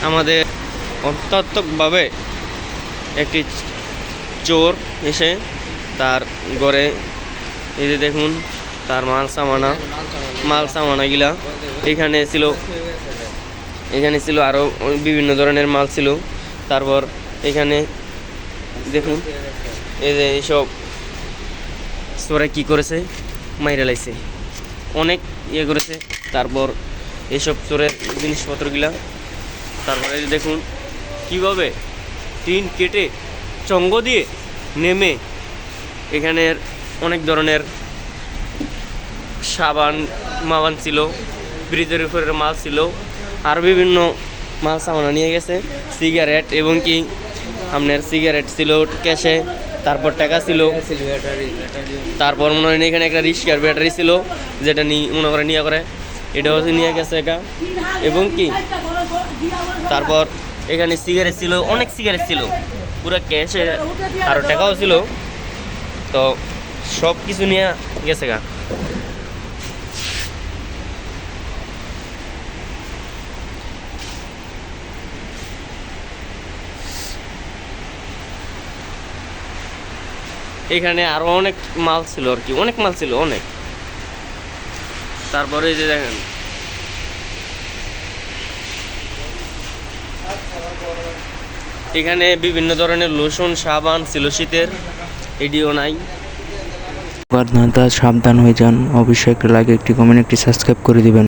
আমাদের অত্যাত্মকভাবে একটি চোর এসে তার ঘরে এই যে দেখুন তার মাল সামানাগুলা এখানে ছিল আরও বিভিন্ন ধরনের মাল ছিল। তারপর এখানে দেখুন এই যে এইসব চোরে কী করেছে, মাইরা লাইছে, অনেক করেছে। তারপর এইসব চোরের জিনিসপত্রগুলা, তারপরে দেখুন কীভাবে টিন কেটে চঙ্গ দিয়ে নেমে এখানের অনেক ধরনের মাবান ছিল, ব্রিজের উপরের মাল ছিল, আর বিভিন্ন মাল সামানা নিয়ে গেছে, সিগারেট এবং কি আপনার সিগারেট ছিল ক্যাশে, তারপর টাকা ছিল, তারপর মনে হয় এখানে একটা রিক্সার ব্যাটারি ছিল যেটা মনে করে এটাও নিয়ে গেছে একা, এবং কি তারপর এখানে সিগারেট ছিল, অনেক সিগারেট ছিল, পুরো ক্যাশে, আরও টাকাও ছিল। তো সব কিছু নিয়ে গেছে গা। এখানে আরো অনেক মাল ছিল আর কি, অনেক মাল ছিল অনেক। তারপরে এই যে দেখেন এখানে বিভিন্ন ধরনের লোশন সাবান ছিল শীতের, এডিও নাই। সাবধান হয়ে যান, অবশ্যই একটা লাইক, একটি কমেন্ট, একটি সাবস্ক্রাইব করে দিবেন।